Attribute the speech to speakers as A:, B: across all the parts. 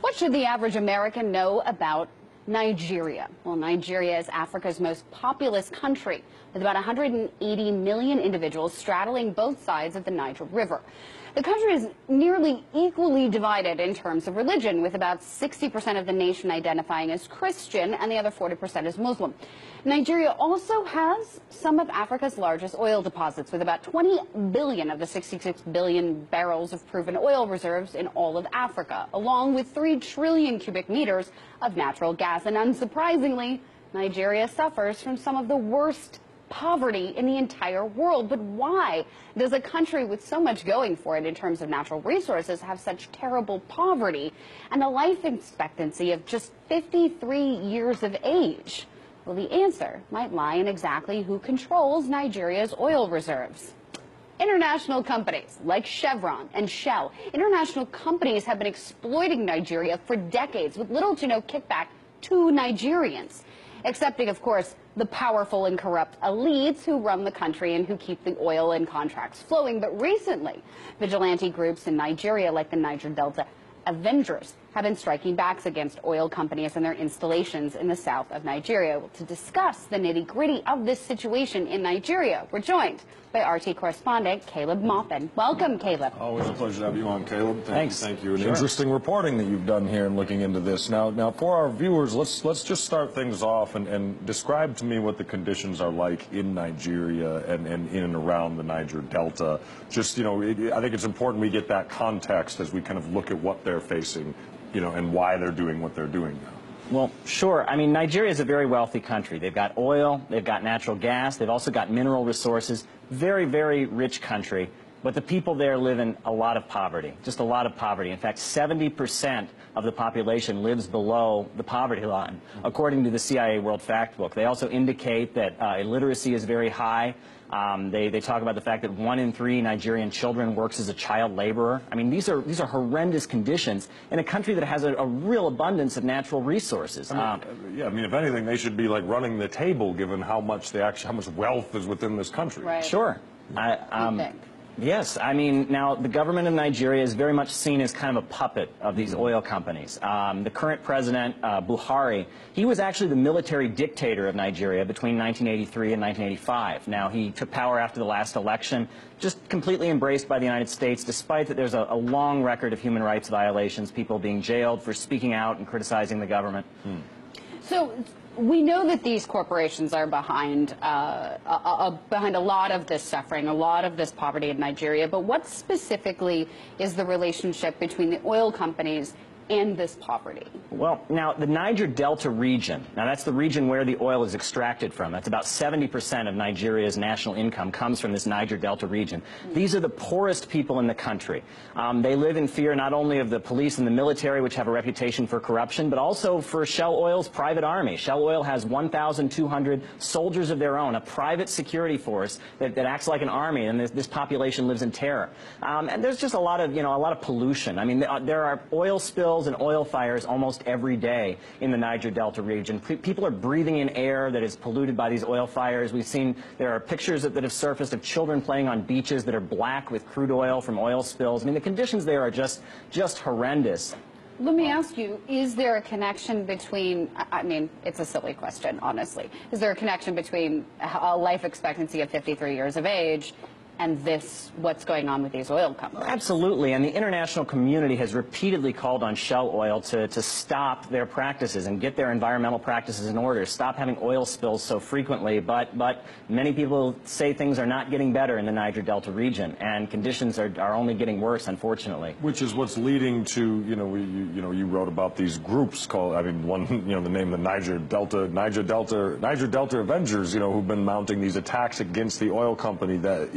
A: What should the average American know about Nigeria? Well, Nigeria is Africa's most populous country, with about 180 million individuals straddling both sides of the Niger River. The country is nearly equally divided in terms of religion, with about 60% of the nation identifying as Christian and the other 40% as Muslim. Nigeria also has some of Africa's largest oil deposits, with about 20 billion of the 66 billion barrels of proven oil reserves in all of Africa, along with 3 trillion cubic meters of natural gas. And unsurprisingly, Nigeria suffers from some of the worst poverty in the entire world. But why does a country with so much going for it in terms of natural resources have such terrible poverty and a life expectancy of just 53 years of age? Well, the answer might lie in exactly who controls Nigeria's oil reserves. International companies like Chevron and Shell. International companies have been exploiting Nigeria for decades with little to no kickback to Nigerians, excepting, of course, the powerful and corrupt elites who run the country and who keep the oil and contracts flowing. But recently, vigilante groups in Nigeria, like the Niger Delta Avengers, have been striking back against oil companies and their installations in the south of Nigeria. Well, to discuss the nitty-gritty of this situation in Nigeria, we're joined by RT correspondent Caleb Maupin. Welcome, Caleb.
B: Always a pleasure to have you on, Caleb.
C: Thanks.
B: Thank you.
C: Sure.
B: Interesting reporting that you've done here and looking into this. Now for our viewers, let's just start things off and describe to me what the conditions are like in Nigeria and in and around the Niger Delta. Just, I think it's important we get that context as we kind of look at what they're facing, and why they're doing what they're doing now.
C: Well, sure. I mean, Nigeria is a very wealthy country. They've got oil, they've got natural gas, they've also got mineral resources. Very, very rich country. But the people there live in a lot of poverty, just a lot of poverty. In fact, 70% of the population lives below the poverty line, according to the CIA World Factbook. They also indicate that illiteracy is very high. They talk about the fact that 1 in 3 Nigerian children works as a child laborer. I mean, these are horrendous conditions in a country that has a real abundance of natural resources.
B: I mean, if anything, they should be like running the table, given how much wealth is within this country.
A: Right.
C: Sure. Yes, I mean, now the government of Nigeria is very much seen as kind of a puppet of these oil companies. The current president, Buhari, he was actually the military dictator of Nigeria between 1983 and 1985. Now, he took power after the last election, just completely embraced by the United States, despite that there's a long record of human rights violations, people being jailed for speaking out and criticizing the government.
A: So we know that these corporations are behind behind a lot of this suffering, a lot of this poverty in Nigeria. But what specifically is the relationship between the oil companies and this poverty?
C: Well, now, the Niger Delta region, now that's the region where the oil is extracted from. That's about 70% of Nigeria's national income comes from this Niger Delta region. These are the poorest people in the country. They live in fear not only of the police and the military, which have a reputation for corruption, but also for Shell Oil's private army. Shell Oil has 1,200 soldiers of their own, a private security force that acts like an army, and this population lives in terror. And there's just a lot of pollution. I mean, there are oil spills and oil fires almost every day in the Niger Delta region. People are breathing in air that is polluted by these oil fires. We've seen there are pictures that have surfaced of children playing on beaches that are black with crude oil from oil spills. I mean, the conditions there are just horrendous.
A: Let me ask you, is there a connection between, I mean, it's a silly question, honestly. Is there a connection between a life expectancy of 53 years of age and what's going on with these oil companies?
C: Absolutely, and the international community has repeatedly called on Shell Oil to stop their practices and get their environmental practices in order, stop having oil spills so frequently, but many people say things are not getting better in the Niger Delta region, and conditions are only getting worse, unfortunately.
B: Which is what's leading to, you wrote about these groups called, I mean, one, the name, the Niger Delta Avengers, who've been mounting these attacks against the oil company that,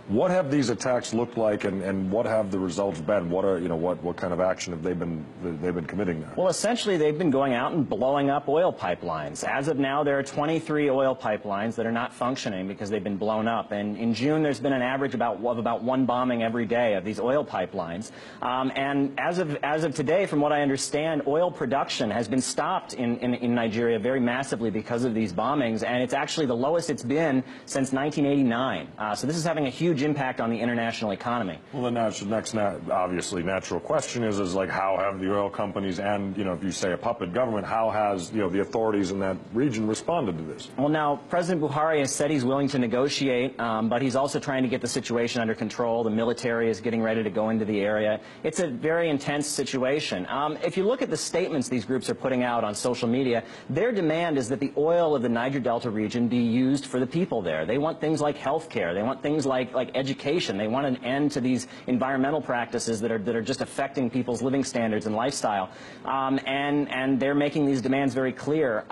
B: what have these attacks looked like, and what have the results been? What kind of action have they've been committing now?
C: Well, essentially, they've been going out and blowing up oil pipelines. As of now, there are 23 oil pipelines that are not functioning because they've been blown up. And in June, there's been an average of about 1 bombing every day of these oil pipelines. And as of today, from what I understand, oil production has been stopped in Nigeria very massively because of these bombings, and it's actually the lowest it's been since 1989. So this is having having a huge impact on the international economy.
B: Well, the next obviously natural question is like, how have the oil companies and, you know, if you say a puppet government, how has, you know, the authorities in that region responded to this?
C: Well, now, President Buhari has said he's willing to negotiate, but he's also trying to get the situation under control. The military is getting ready to go into the area. It's a very intense situation. If you look at the statements these groups are putting out on social media, their demand is that the oil of the Niger Delta region be used for the people there. They want things like health care. They want things like education. They want an end to these environmental practices that are just affecting people's living standards and lifestyle. And they're making these demands very clear.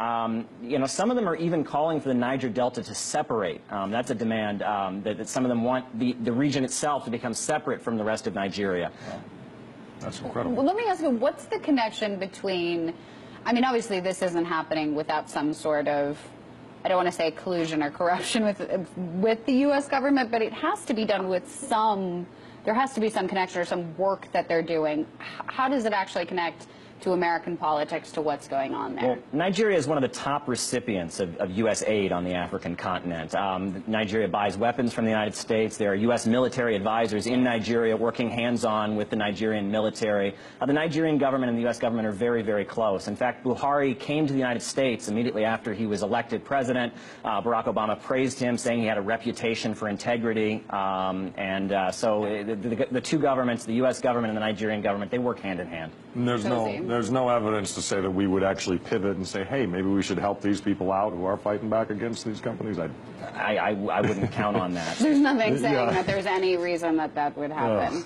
C: You know, some of them are even calling for the Niger Delta to separate. That's a demand that some of them want the region itself to become separate from the rest of Nigeria.
B: Wow. That's incredible.
A: Well, let me ask you, what's the connection between, I mean, obviously this isn't happening without some sort of, I don't want to say collusion or corruption with the U.S. government, but it has to be done with some, there has to be some connection or some work that they're doing. How does it actually connect to American politics, to what's going on there?
C: Well, Nigeria is one of the top recipients of U.S. aid on the African continent. Nigeria buys weapons from the United States. There are U.S. military advisors in Nigeria working hands-on with the Nigerian military. The Nigerian government and the U.S. government are very, very close. In fact, Buhari came to the United States immediately after he was elected president. Barack Obama praised him, saying he had a reputation for integrity. So the two governments, the U.S. government and the Nigerian government, they work hand in hand.
B: And there's no evidence to say that we would actually pivot and say, hey, maybe we should help these people out who are fighting back against these companies.
C: I wouldn't count on that.
A: There's nothing saying that there's any reason that would happen.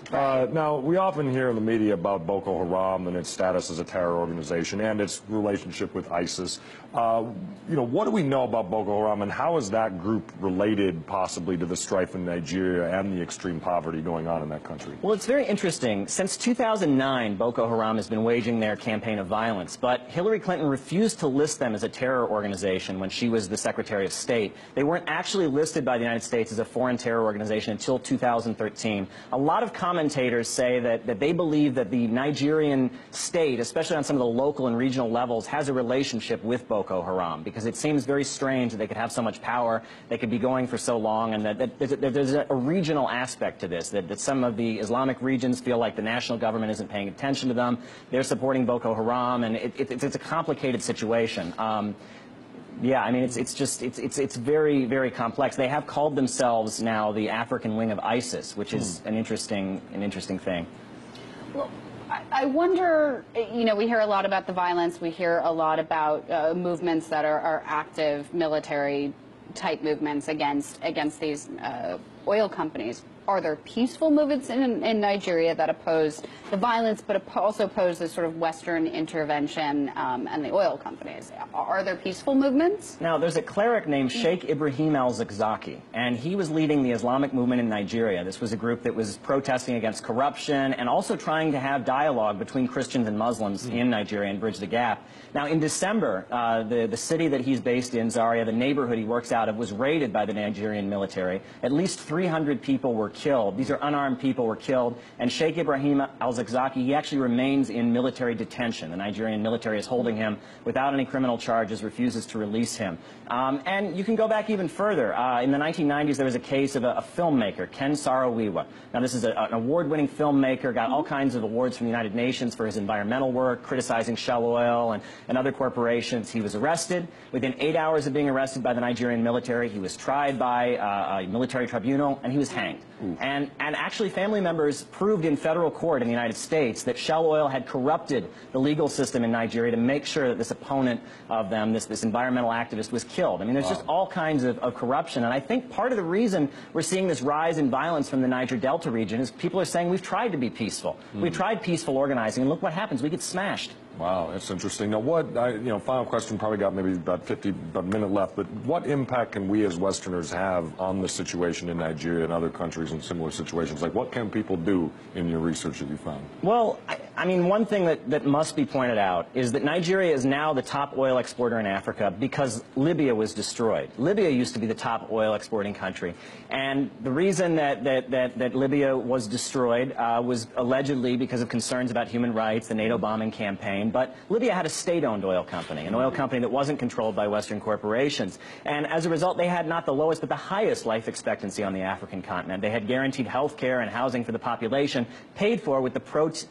B: Now, we often hear in the media about Boko Haram and its status as a terror organization and its relationship with ISIS. You know, what do we know about Boko Haram, and how is that group related possibly to the strife in Nigeria and the extreme poverty going on in that country?
C: Well, it's very interesting. Since 2009, Boko Haram has been waging their campaign of violence, but Hillary Clinton refused to list them as a terror organization when she was the Secretary of State. They weren't actually listed by the United States as a foreign terror organization until 2013. A lot of commentators say that they believe that the Nigerian state, especially on some of the local and regional levels, has a relationship with Boko Haram, because it seems very strange that they could have so much power, they could be going for so long, and that there's a regional aspect to this, that some of the Islamic regions feel like the national government isn't paying attention to them. They're supporting Boko Haram, and it's a complicated situation. Yeah, I mean, it's very, very complex. They have called themselves now the African wing of ISIS, which is an interesting thing.
A: Well, I wonder, you know, we hear a lot about the violence. We hear a lot about movements that are active military-type movements against these oil companies. Are there peaceful movements in Nigeria that oppose the violence, but also oppose the sort of Western intervention and the oil companies? Are there peaceful movements?
C: Now, there's a cleric named Sheikh Ibrahim al-Zakzaki, and he was leading the Islamic movement in Nigeria. This was a group that was protesting against corruption and also trying to have dialogue between Christians and Muslims in Nigeria and bridge the gap. Now, in December, the city that he's based in, Zaria, the neighborhood he works out of, was raided by the Nigerian military. At least 300 people were killed. These are unarmed people were killed, and Sheikh Ibrahim al-Zakzaki, he actually remains in military detention. The Nigerian military is holding him without any criminal charges, refuses to release him. And you can go back even further. In the 1990s, there was a case of a filmmaker, Ken Saro-Wiwa. Now, this is an award-winning filmmaker, got all kinds of awards from the United Nations for his environmental work, criticizing Shell Oil and other corporations. He was arrested. Within 8 hours of being arrested by the Nigerian military, he was tried by a military tribunal, and he was hanged. And actually, family members proved in federal court in the United States that Shell Oil had corrupted the legal system in Nigeria to make sure that this opponent of them, this environmental activist, was killed. I mean, there's just all kinds of corruption. And I think part of the reason we're seeing this rise in violence from the Niger Delta region is people are saying we've tried to be peaceful. We've tried peaceful organizing, and look what happens. We get smashed.
B: Wow, that's interesting. Now, final question, probably got maybe about a minute left, but what impact can we as Westerners have on the situation in Nigeria and other countries in similar situations? Like, what can people do in your research that you found?
C: Well, I mean, one thing that must be pointed out is that Nigeria is now the top oil exporter in Africa because Libya was destroyed. Libya used to be the top oil exporting country. And the reason that Libya was destroyed was allegedly because of concerns about human rights, the NATO bombing campaign. Ukraine, but Libya had a state-owned oil company, an oil company that wasn't controlled by Western corporations. And as a result, they had not the lowest, but the highest life expectancy on the African continent. They had guaranteed health care and housing for the population, paid for with the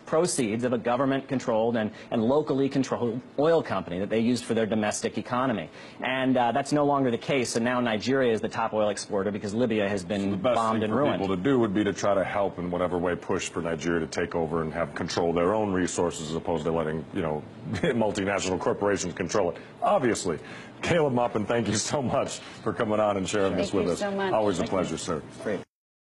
C: proceeds of a government-controlled and locally controlled oil company that they used for their domestic economy. And that's no longer the case, and now Nigeria is the top oil exporter because Libya has been bombed and ruined.
B: The best thing for people to do would be to try to help in whatever way, push for Nigeria to take over and have control of their own resources as opposed to letting, you know, multinational corporations control it. Obviously. Caleb Maupin, thank you so much for coming on and sharing this with us.
A: Thank you so much.
B: Always a pleasure, sir.
C: Great.